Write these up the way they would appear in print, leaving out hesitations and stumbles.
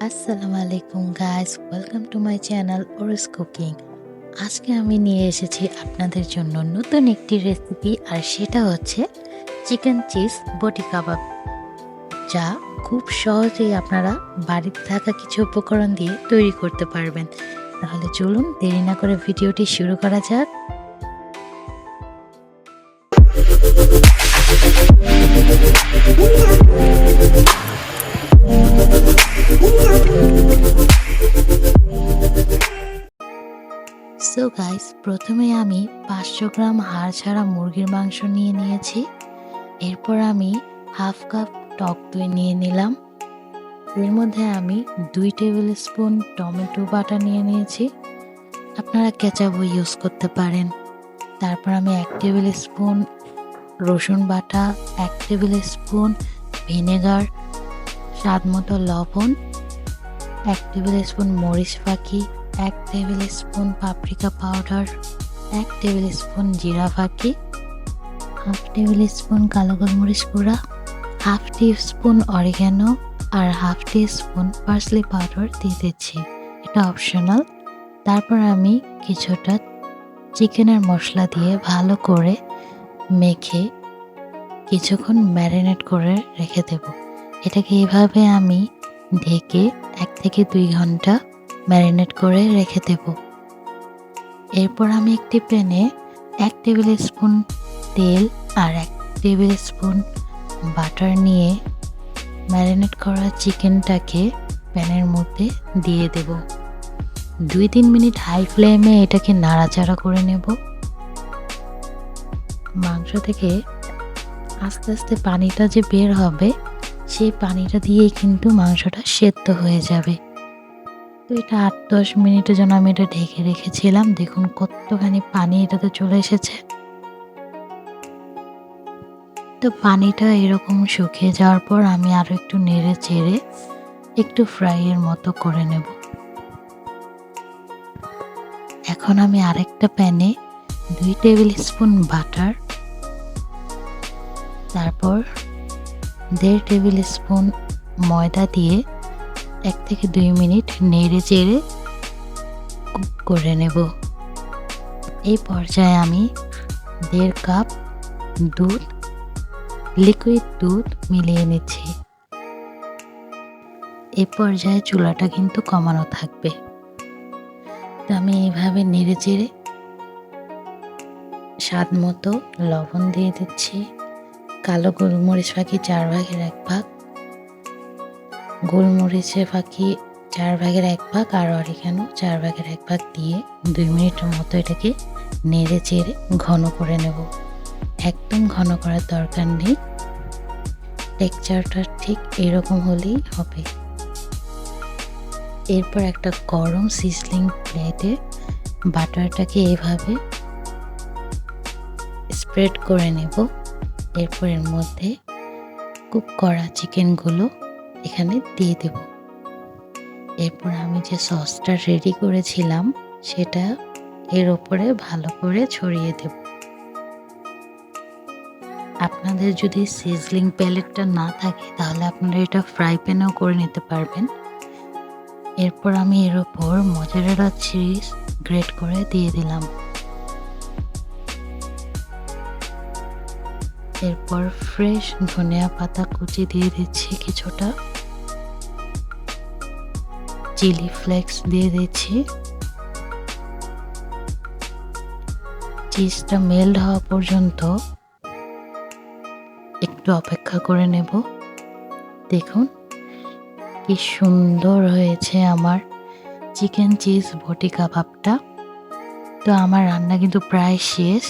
আসসালামু আলাইকুম guys, welcome to my channel ওরস কুকিং। আজকে আমি নিয়ে এসেছি আপনাদের জন্য নতুন একটি রেসিপি, আর সেটা হচ্ছে চিকেন চিজ বটি কাবাব, যা খুব সহজেই আপনারা বাড়িতে থাকা কিছু উপকরণ দিয়ে তৈরি করতে পারবেন। তাহলে চলুন দেরি না করে ভিডিওটি শুরু করা যাক। সো গাইস, প্রথমে আমি 500 গ্রাম হাড় ছাড়া মুরগির মাংস নিয়ে নিয়েছি। এরপর আমি হাফ কাপ টক দই নিয়ে নিলাম। এর মধ্যে আমি 2 টেবিল স্পুন টমেটো বাটা নিয়ে নিয়েছি, আপনারা কেচাপও ইউজ করতে পারেন। তারপর আমি 1 টেবিল স্পুন রসুন বাটা, 1 টেবিল স্পুন ভিনেগার, স্বাদ মতো লবণ, 1 টেবিল স্পুন মরিচ ফাঁকি, 1 table spoon paprika powder, 1 table spoon জিরা ফাঁকি, হাফ টেবিল স্পুন কালো গোলমরিচ গুঁড়া, হাফ টি স্পুন অরিগ্যানো আর হাফ টি স্পুন পার্সলি পাউডার দিয়ে দিচ্ছি, এটা অপশনাল। তারপর আমি কিছুটা চিকেনের মশলা দিয়ে ভালো করে মেখে কিছুক্ষণ ম্যারিনেট করে রেখে দেব। এটাকে এভাবে আমি ঢেকে 1 থেকে 2 ঘন্টা ম্যারিনেট করে রেখে দেব। এরপর আমি একটি প্যানে 1 টেবিল স্পুন তেল আর 1 টেবিল স্পুন বাটার নিয়ে ম্যারিনেট করা চিকেনটাকে প্যানের মধ্যে দিয়ে দেব। 2-3 মিনিট হাই ফ্লেমে এটাকে নাড়াচাড়া করে নেব। মাংস থেকে আস্তে আস্তে পানিটা যে বের হবে, সেই পানিটা দিয়েই কিন্তু মাংসটা সেদ্ধ হয়ে যাবে। তো এটা 8-10 মিনিটের জন্য আমি এটা ঢেকে রেখেছিলাম। দেখুন কতখানি পানি এটাতে চলে এসেছে। তো পানিটা এরকম শুকিয়ে যাওয়ার পর আমি আরও একটু নেড়ে চেড়ে একটু ফ্রাইয়ের মতো করে নেব। এখন আমি আরেকটা প্যানে 2 টেবিল স্পুন বাটার, তারপর 1.5 টেবিল স্পুন ময়দা দিয়ে 1 থেকে 2 মিনিট নেড়ে চেড়ে কুক করে নেব। এই পর্যায়ে আমি 1.5 কাপ দুধ, লিকুইড দুধ মিলিয়ে নিচ্ছি। এই পর্যায়ে চুলাটা কিন্তু কমানো থাকবে। তো আমি এইভাবে নেড়ে চেড়ে স্বাদ মতো লবণ দিয়ে দিচ্ছি, কালো গোলমরিচ ফাঁকি 4 ভাগের 1 ভাগ, গোলমরিচের ফাঁকি 4 ভাগের 1 ভাগ আর অরিগ্যানো 4 ভাগের 1 ভাগ দিয়ে 2 মিনিটের মতো এটাকে নেড়ে চেড়ে ঘন করে নেব। একদম ঘন করার দরকার নেই, টেক্সচারটা ঠিক এরকম হলেই হবে। এরপর একটা গরম সিজলিং প্লেটে বাটারটাকে এভাবে স্প্রেড করে নেব। এরপর এর মধ্যে কুক করা চিকেনগুলো এখানে দিয়ে দেব। এরপর আমি যে সসটা রেডি করেছিলাম সেটা এর ওপরে ভালো করে ছড়িয়ে দেব। আপনাদের যদি সিজলিং প্যালেটটা না থাকে তাহলে আপনারা এটা ফ্রাই প্যানেও করে নিতে পারবেন। এরপর আমি এর ওপর মজারেলা চিজ গ্রেট করে দিয়ে দিলাম। এরপর ফ্রেশ ধনিয়া পাতা কুচি দিয়ে দিচ্ছি, কিছুটা চিলি ফ্লেক্স দিয়ে দিচ্ছি। চিজটা মেল্ট হওয়া পর্যন্ত একটু অপেক্ষা করে নেব। দেখুন কি সুন্দর হয়েছে আমার চিকেন চিজ বটি কাবাবটা। তো আমার রান্না কিন্তু প্রায় শেষ।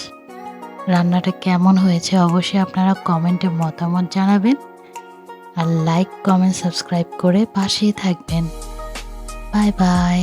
রান্নাটা কেমন হয়েছে অবশ্যই আপনারা কমেন্টে মতামত জানাবেন, আর লাইক কমেন্ট সাবস্ক্রাইব করে পাশেই থাকবেন। Bye bye.